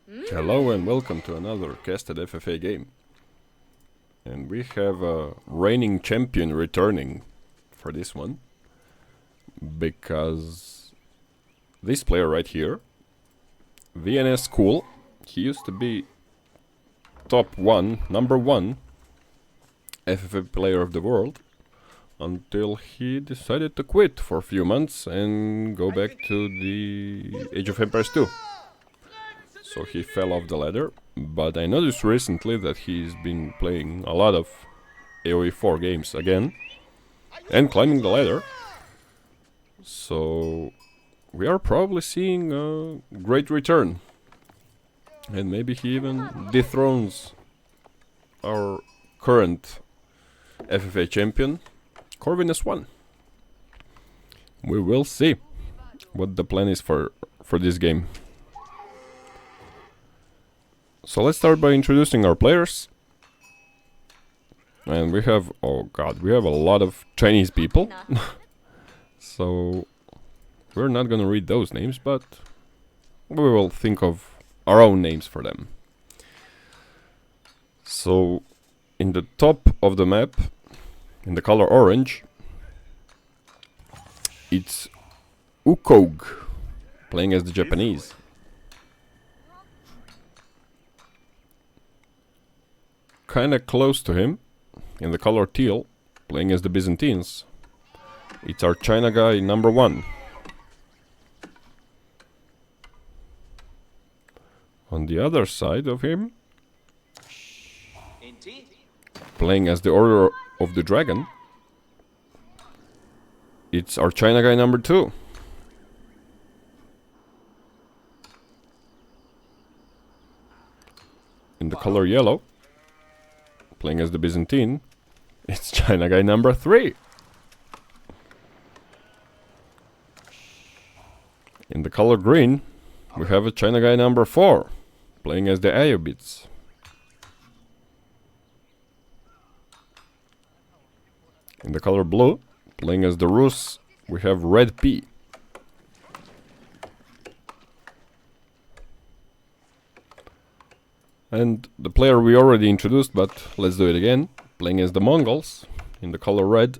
Hello and welcome to another casted FFA game. And we have a reigning champion returning for this one. Because this player right here, VNS Cool, he used to be number one FFA player of the world. Until he decided to quit for a few months and go back to the Age of Empires 2. So he fell off the ladder, but I noticed recently that he's been playing a lot of AoE 4 games again and climbing the ladder. So we are probably seeing a great return, and maybe he even dethrones our current FFA champion, Corvinus 1. We will see what the plan is for this game. So let's start by introducing our players. And we have, oh god, we have a lot of Chinese people. So we're not gonna read those names, but we will think of our own names for them. So in the top of the map, in the color orange, it's Ukog, playing as the Japanese. Kinda close to him, in the color teal, playing as the Byzantines, it's our China guy number 1. On the other side of him, playing as the Order of the Dragon, it's our China guy number 2. In the color yellow, playing as the Byzantine, it's China guy number 3. In the color green, we have a China guy number 4, playing as the Ayyubids. In the color blue, playing as the Rus, we have Red P. And the player we already introduced, but let's do it again, playing as the Mongols, in the color red,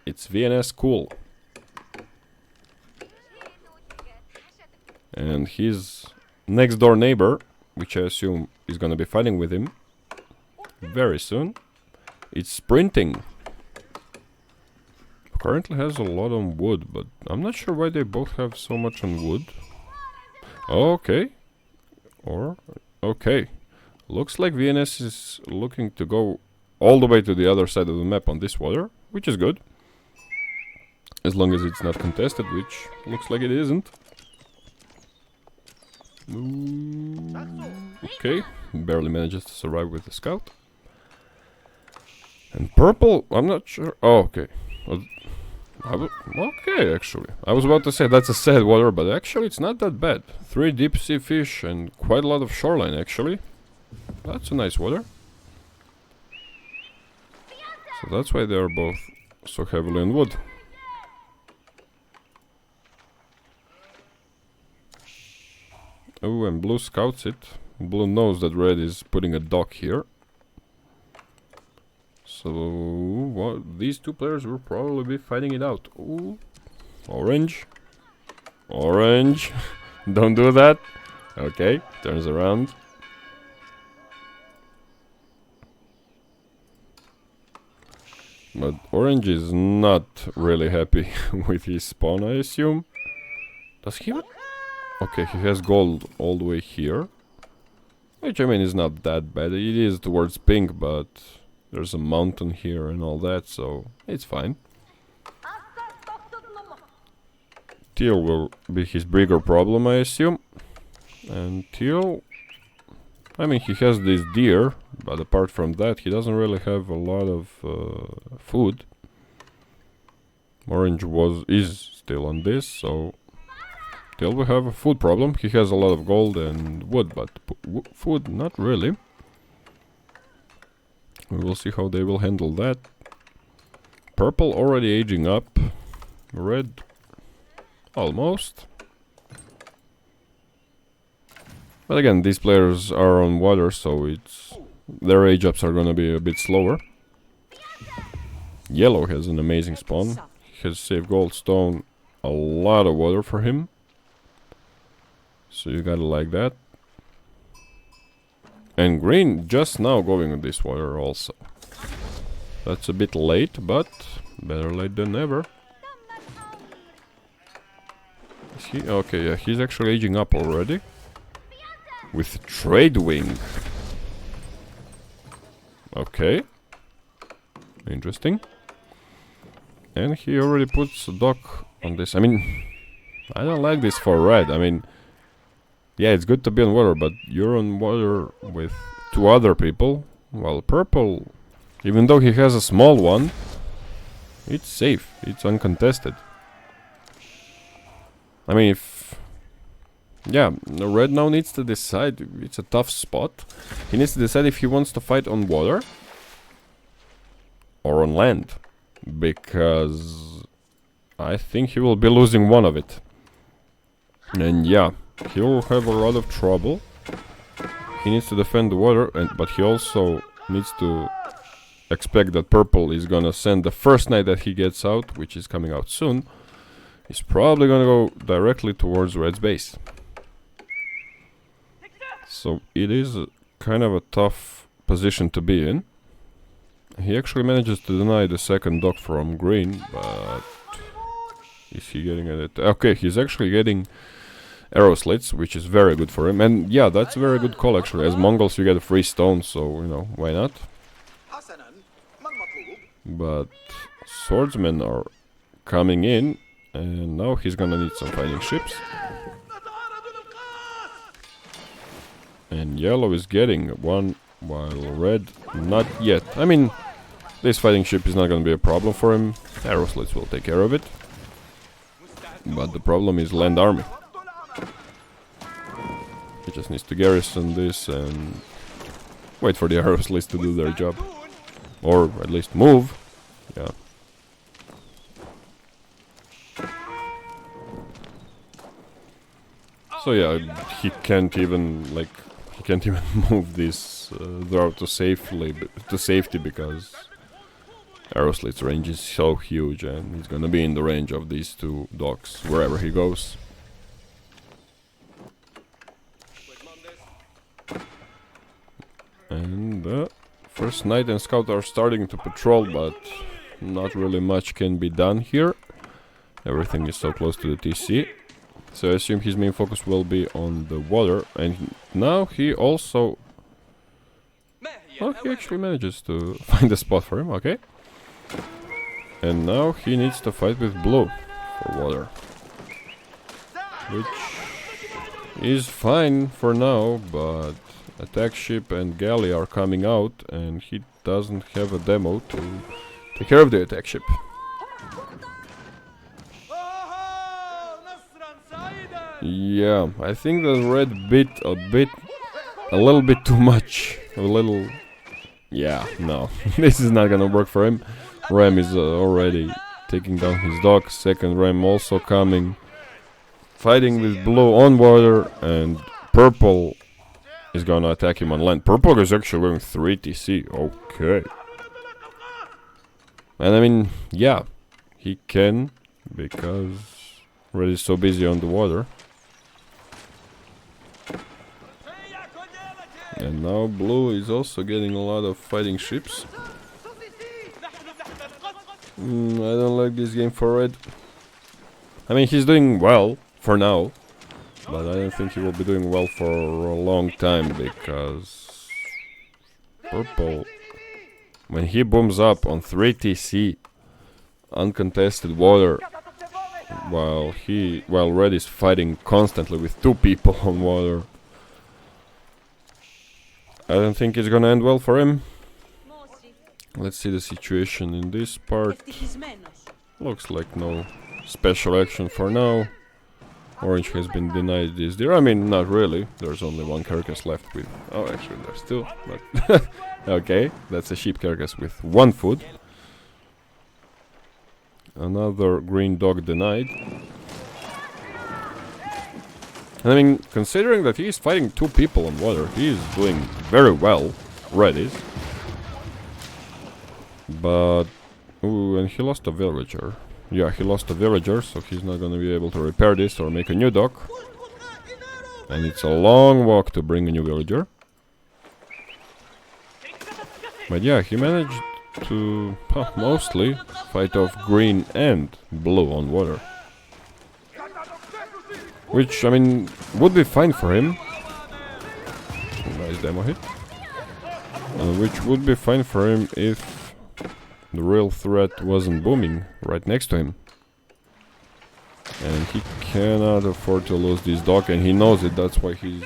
it's VNS Cool. And his next door neighbor, which I assume is gonna be fighting with him very soon, it's Sprinting. Currently has a lot on wood, but I'm not sure why they both have so much on wood. Okay. Okay. Looks like VNS is looking to go all the way to the other side of the map on this water, which is good. As long as it's not contested, which looks like it isn't. Okay, barely manages to survive with the scout. And purple, I'm not sure. Oh, okay. Okay, actually. I was about to say that's a sad water, but actually it's not that bad. 3 deep sea fish and quite a lot of shoreline, actually. That's a nice water. So that's why they are both so heavily on wood. Oh, and blue scouts it. Blue knows that red is putting a dock here. So these two players will probably be fighting it out. Ooh. Orange. Orange. Don't do that. Okay, turns around. But orange is not really happy with his spawn, I assume. Does he? Okay, he has gold all the way here. Which, I mean, is not that bad. It is towards pink, but there's a mountain here and all that, so it's fine. Teal will be his bigger problem, I assume. And Teal, I mean, he has this deer, but apart from that, he doesn't really have a lot of food. Orange is still on this, so Teal will have a food problem. He has a lot of gold and wood, but food, not really. We will see how they will handle that. Purple already aging up. Red, almost. But again, these players are on water, so their age ups are gonna be a bit slower. Yellow has an amazing spawn. He has saved gold stone, a lot of water for him. So you gotta like that. And green just now going on this water also. That's a bit late, but better late than never. Is he? Okay, yeah, he's actually aging up already. With trade wing. Okay. Interesting. And he already puts a dock on this. I mean, I don't like this for red. I mean, yeah, it's good to be on water, but you're on water with two other people. While purple, even though he has a small one, it's safe. It's uncontested. I mean, yeah, red now needs to decide. It's a tough spot. He needs to decide if he wants to fight on water or on land, because I think he will be losing one of it. And yeah, he will have a lot of trouble. He needs to defend the water, but he also needs to expect that purple is gonna send the first knight that he gets out, which is coming out soon. He's probably gonna go directly towards red's base. So it is kind of a tough position to be in. He actually manages to deny the second dock from green, but is he getting it? Okay, he's actually getting arrow slits, which is very good for him. And yeah, that's a very good call actually. As Mongols you get a free stone, so you know, why not? But swordsmen are coming in, and now he's gonna need some fighting ships. And yellow is getting one, while red not yet. I mean, this fighting ship is not gonna be a problem for him. Arrow slits will take care of it. But the problem is land army. He just needs to garrison this and wait for the arrow slits to do their job. Or at least move. Yeah. So yeah, he can't even move this draw to safety because arrow slit's range is so huge, and he's gonna be in the range of these two docks wherever he goes. And first knight and scout are starting to patrol, but not really much can be done here. Everything is so close to the TC. So I assume his main focus will be on the water, and now he also... Oh, he actually manages to find a spot for him, okay. And now he needs to fight with blue for water, which is fine for now, but attack ship and galley are coming out, and he doesn't have a demo to take care of the attack ship. Yeah, I think the red bit a little bit too much. Yeah, no, this is not gonna work for him. Ram is already taking down his dock. Second ram also coming. Fighting with blue on water, and purple is gonna attack him on land. Purple is actually going 3 TC. Okay. And I mean, yeah, he can, because red is so busy on the water. And now blue is also getting a lot of fighting ships. I don't like this game for red. I mean, he's doing well for now, but I don't think he will be doing well for a long time, because purple, when he booms up on 3 TC, uncontested water, while red is fighting constantly with 2 people on water, I don't think it's gonna end well for him. Let's see the situation in this part. Looks like no special action for now. Orange has been denied this deer. I mean, not really. There's only one carcass left with... Oh, actually, there's 2. But okay, that's a sheep carcass with 1 food. Another green dog denied. And I mean, considering that he's fighting 2 people on water, he is doing very well. Red is. But... Ooh, and he lost a villager. Yeah, he lost a villager, so he's not gonna be able to repair this or make a new dock. And it's a long walk to bring a new villager. But yeah, he managed to mostly fight off green and blue on water. Which, I mean, would be fine for him. Nice demo hit. Which would be fine for him if the real threat wasn't booming right next to him. And he cannot afford to lose this dock, and he knows it, that's why he's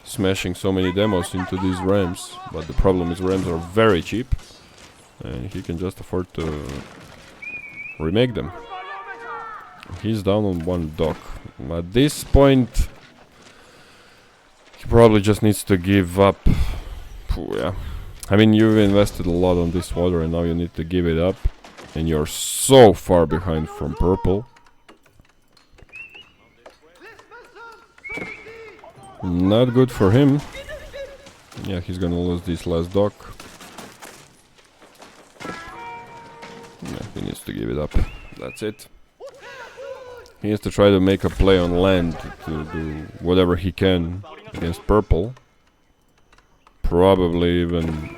smashing so many demos into these rams. But the problem is rams are very cheap, and he can just afford to remake them. He's down on 1 dock. At this point, he probably just needs to give up. Yeah. I mean, you've invested a lot on this water and now you need to give it up. And you're so far behind from purple. Not good for him. Yeah, he's gonna lose this last dock. Yeah, he needs to give it up. That's it. He has to try to make a play on land to do whatever he can against purple. Probably even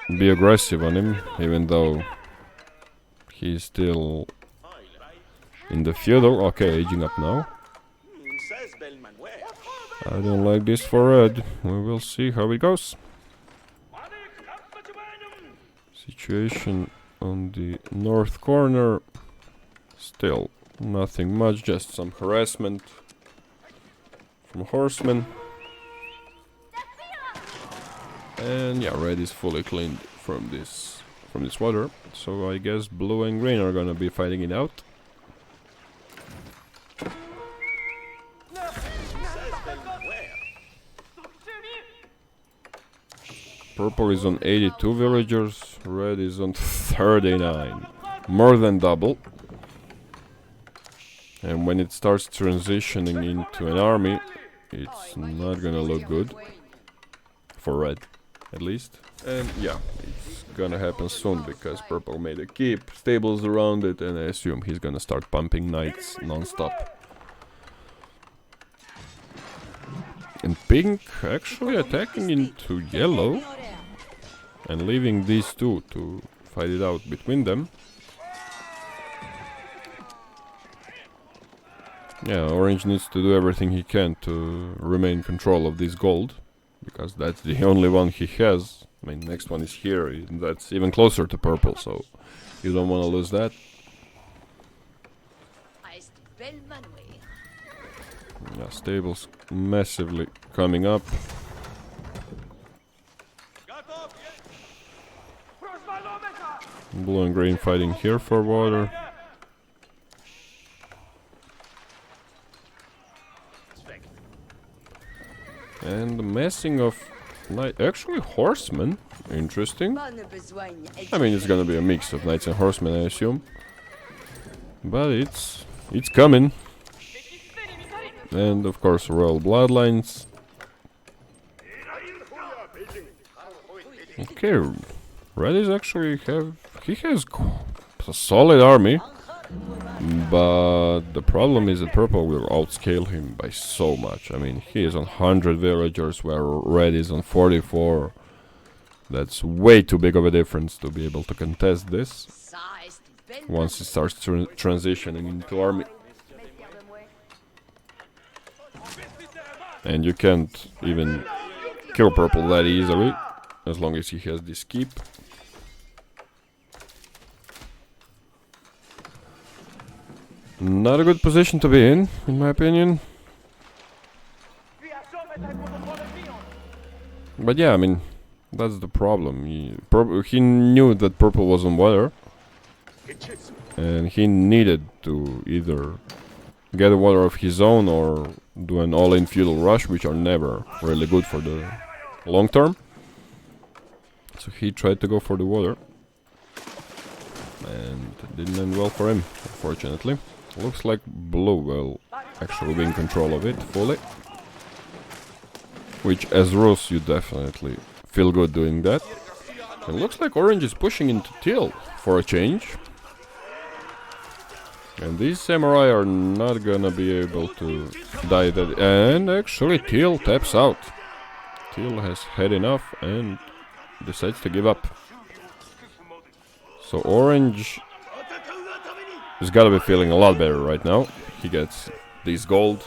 be aggressive on him, even though he's still in the feudal. Okay, aging up now. I don't like this for red. We will see how it goes. Situation on the north corner. Still nothing much, just some harassment from horsemen. And yeah, red is fully cleaned from this water. So I guess blue and green are gonna be fighting it out. Purple is on 82 villagers, red is on 39. More than double. And when it starts transitioning into an army, it's not gonna look good. For red, at least. And yeah, it's gonna happen soon because purple made a keep, stables around it, and I assume he's gonna start pumping knights non-stop. And pink actually attacking into yellow and leaving these two to fight it out between them. Yeah, orange needs to do everything he can to remain in control of this gold, because that's the only one he has. I mean, next one is here, and that's even closer to purple, so you don't want to lose that. Yeah, stables massively coming up. Blue and green fighting here for water. And the messing of actually horsemen. Interesting. I mean, it's gonna be a mix of knights and horsemen, I assume. But it's coming. And of course, royal bloodlines. Okay, red is actually he has a solid army. But the problem is that purple will outscale him by so much. I mean, he is on 100 villagers where red is on 44. That's way too big of a difference to be able to contest this once it starts transitioning into army. And you can't even kill purple that easily as long as he has this keep. Not a good position to be in my opinion. But yeah, I mean, that's the problem. He knew that purple was on water, and he needed to either get a water of his own or do an all-in feudal rush, which are never really good for the long term. So he tried to go for the water, and it didn't end well for him, unfortunately. Looks like blue will actually be in control of it fully. Which, as Rus, you definitely feel good doing that. It looks like orange is pushing into teal for a change. And these samurai are not gonna be able to die that. And actually teal taps out. Teal has had enough and decides to give up. So orange has gotta be feeling a lot better right now. He gets this gold.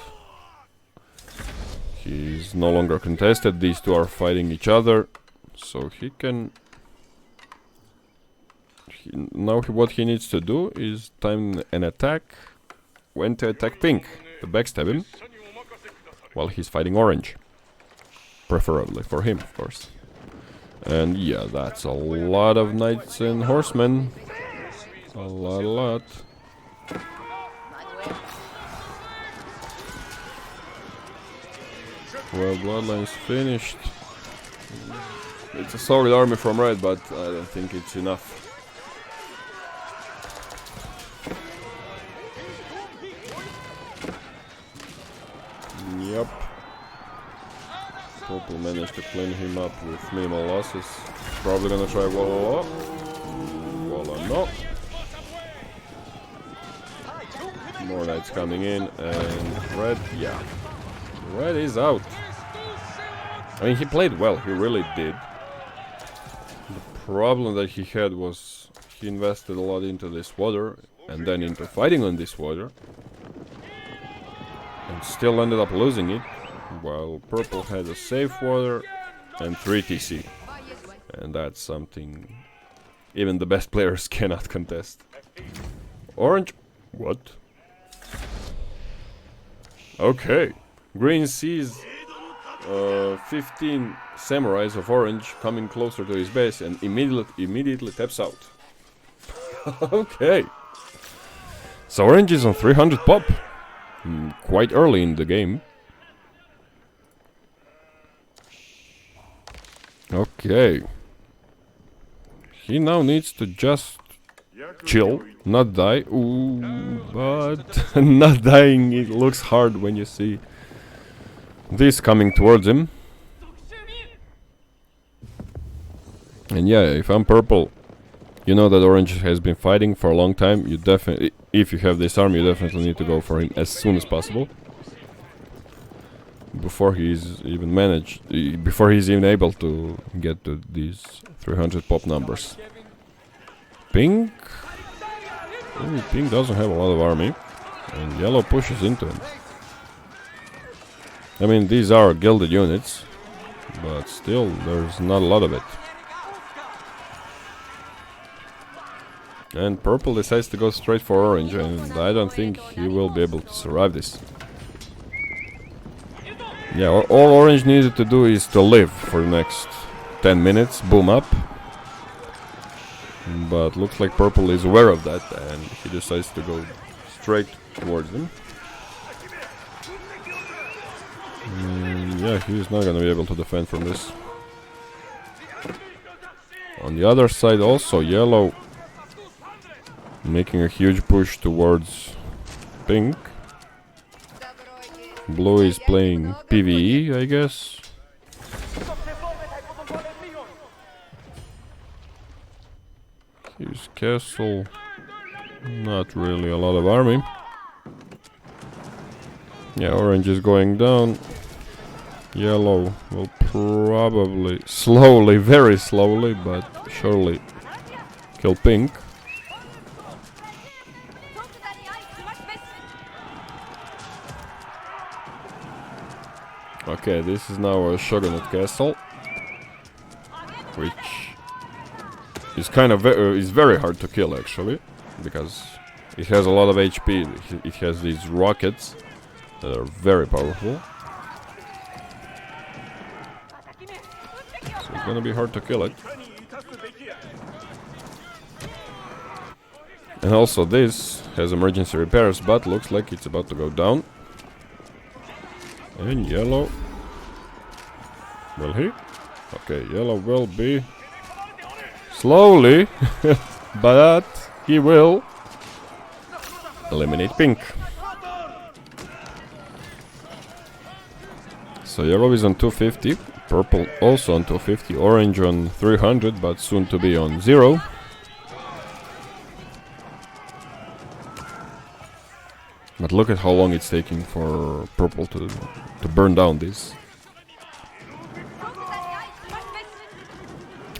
He's no longer contested. These two are fighting each other. So he can... what he needs to do is time an attack when to attack pink, to backstab him, while he's fighting orange. Preferably for him, of course. And yeah, that's a lot of knights and horsemen. A lot. Well, Bloodline's finished. It's a solid army from red, but I don't think it's enough. Yep. Purple managed to clean him up with minimal losses. Probably gonna try Walla. Walla no. More knights coming in, and red, yeah. Red is out. I mean, he played well, he really did. The problem that he had was he invested a lot into this water and then into fighting on this water. And still ended up losing it, while purple had a safe water and 3 TC. And that's something even the best players cannot contest. Orange, what? Okay, green sees 15 samurais of orange coming closer to his base and immediately taps out. Okay, so orange is on 300 pop. Quite early in the game. Okay. He now needs to just chill, not die. Ooh, but not dying, it looks hard when you see this coming towards him. And yeah, if I'm purple, you know that orange has been fighting for a long time. You definitely, if you have this army, you definitely need to go for him as soon as possible. Before he's even able to get to these 300 pop numbers. Pink? Ooh, pink doesn't have a lot of army. And yellow pushes into him. I mean, these are gilded units, but still, there's not a lot of it. And purple decides to go straight for orange, and I don't think he will be able to survive this. Yeah, all orange needed to do is to live for the next 10 minutes, boom up. But looks like purple is aware of that, and he decides to go straight towards him. Yeah, he's not gonna be able to defend from this. On the other side also, yellow making a huge push towards pink. Blue is playing PvE, I guess. His castle, not really a lot of army. Yeah, orange is going down. Yellow will probably slowly, very slowly, but surely kill pink. Okay, this is now a Shogunate castle, which is kind of is very hard to kill actually, because it has a lot of HP. It has these rockets that are very powerful, so it's gonna be hard to kill it. And also this has emergency repairs, but looks like it's about to go down. And yellow, will he? Okay, yellow will be slowly, but he will. eliminate pink. So yellow is on 250, purple also on 250, orange on 300, but soon to be on 0. But look at how long it's taking for purple to burn down this.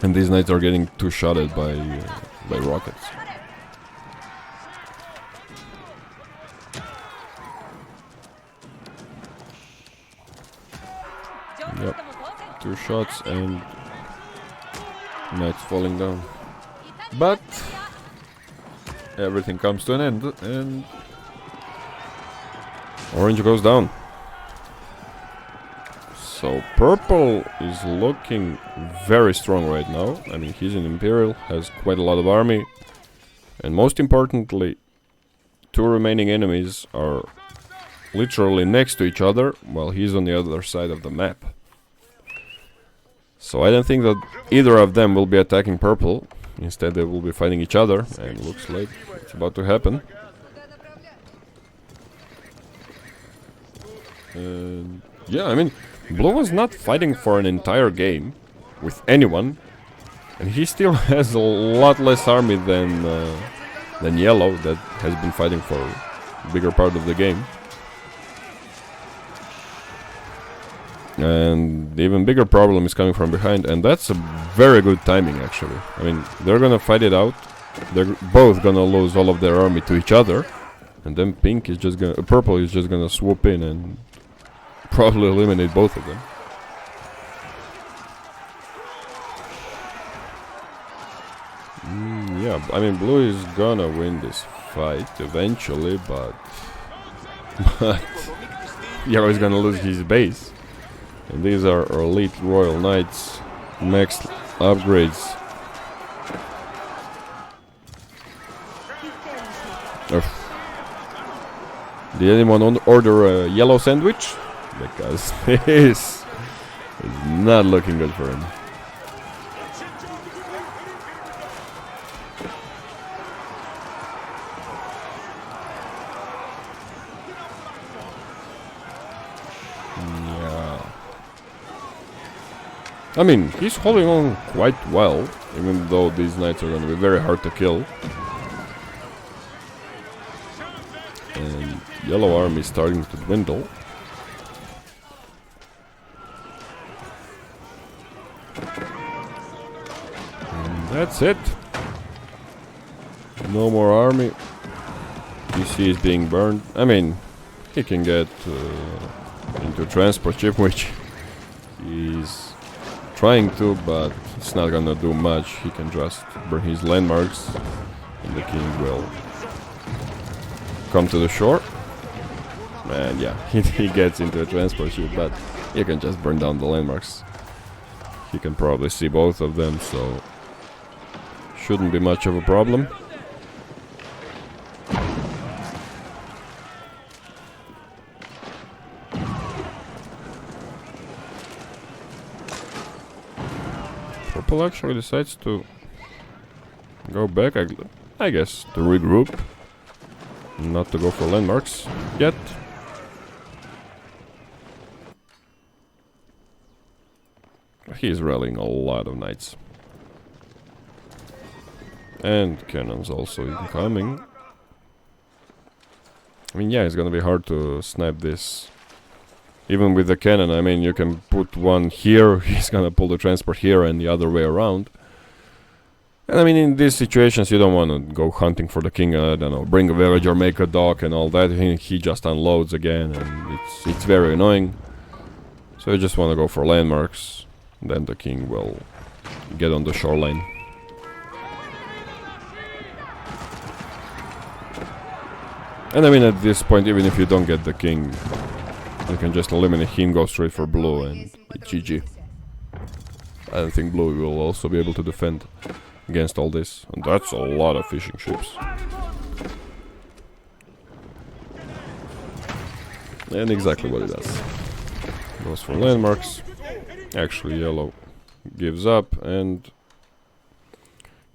And these knights are getting two-shotted by rockets. Yep, 2 shots and knights falling down. But everything comes to an end and orange goes down. So purple is looking very strong right now. I mean, he's an Imperial, has quite a lot of army. And most importantly, 2 remaining enemies are literally next to each other, while he's on the other side of the map. So I don't think that either of them will be attacking purple. Instead they will be fighting each other, and looks like it's about to happen. And yeah, I mean, blue was not fighting for an entire game with anyone, and he still has a lot less army than yellow, that has been fighting for a bigger part of the game. And the even bigger problem is coming from behind, and that's a very good timing actually. I mean, they're gonna fight it out. They're both gonna lose all of their army to each other, and then pink is just gonna, purple is just gonna swoop in and probably eliminate both of them. Yeah, I mean, blue is gonna win this fight eventually, but yellow is gonna lose his base. And these are elite royal knights, max upgrades. Did anyone order a yellow sandwich? Because this is not looking good for him. I mean, he's holding on quite well, even though these knights are going to be very hard to kill. And yellow army is starting to dwindle. And that's it. No more army. PC is being burned. I mean, he can get into transport ship, which is trying to, but it's not gonna do much. He can just burn his landmarks, and the king will come to the shore. And yeah, he gets into a transport ship, but you can just burn down the landmarks. He can probably see both of them, so shouldn't be much of a problem. Purple actually decides to go back, I guess, to regroup, not to go for landmarks yet. He's rallying a lot of knights. And cannons also incoming. I mean, yeah, it's gonna be hard to snipe this. Even with the cannon, I mean, you can put one here, he's gonna pull the transport here, and the other way around. And I mean, in these situations, you don't want to go hunting for the king, I don't know, bring a villager, make a dock and all that. He just unloads again, and it's very annoying. So you just want to go for landmarks, then the king will get on the shoreline. And I mean, at this point, even if you don't get the king, you can just eliminate him, go straight for blue, and GG. I don't think blue will also be able to defend against all this. And that's a lot of fishing ships. And exactly what it does. Goes for landmarks. Actually, yellow gives up, and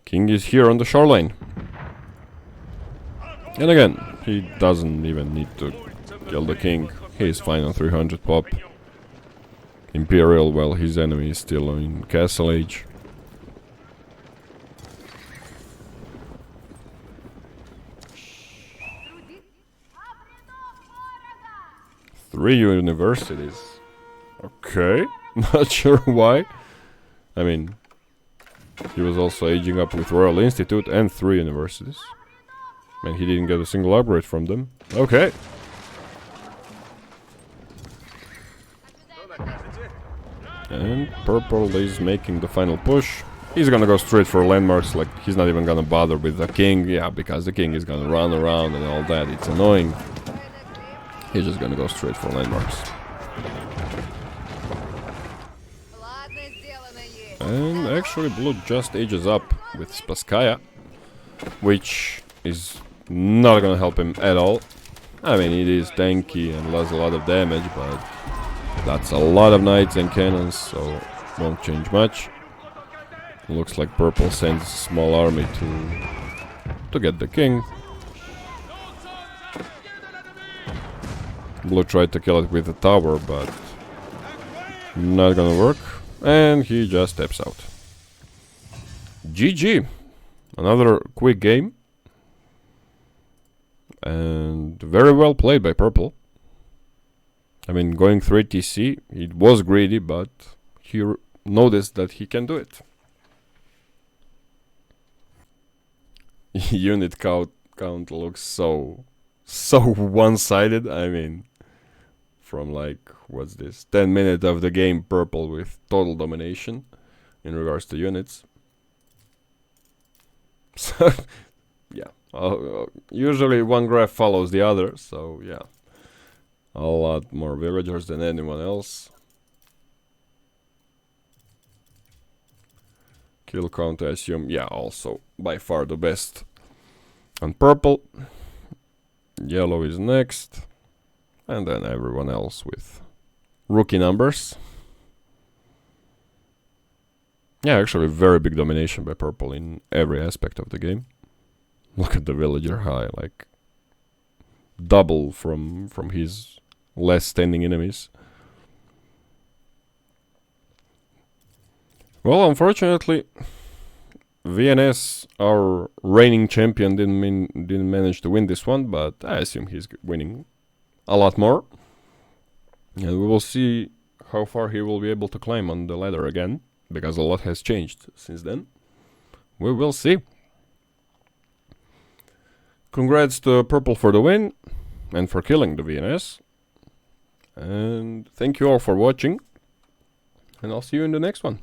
king is here on the shoreline. And again, He doesn't even need to kill the king. He's fine on 300 pop. Imperial, while his enemy is still in Castle Age. Three universities. Okay, not sure why. I mean, he was also aging up with Royal Institute and 3 universities. And he didn't get a single upgrade from them. Okay. And purple is making the final push. He's gonna go straight for landmarks, like he's not even gonna bother with the king. Yeah, because the king is gonna run around and all that. It's annoying. He's just gonna go straight for landmarks. And actually blue just ages up with Spaskaya, which is not gonna help him at all. I mean, it is tanky and does a lot of damage, but that's a lot of knights and cannons, so won't change much. Looks like purple sends a small army to get the king. Blue tried to kill it with a tower, but not gonna work. And he just steps out. GG. Another quick game. And very well played by purple. I mean, going 3 TC, it was greedy, but he noticed that he can do it. Unit count looks so one-sided. I mean, from like, what's this, 10 minutes of the game, purple with total domination in regards to units. So, yeah, usually one graph follows the other, so yeah, a lot more villagers than anyone else. Kill count, I assume, yeah, also by far the best on purple. Yellow is next, and then everyone else with rookie numbers. Yeah, actually very big domination by purple in every aspect of the game. Look at the villager high, like double from his less standing enemies. Well, unfortunately, VNS, our reigning champion, didn't manage to win this one, but I assume he's winning a lot more. And we will see how far he will be able to climb on the ladder again, because a lot has changed since then. We will see. Congrats to purple for the win and for killing the VNS. And thank you all for watching. And I'll see you in the next one.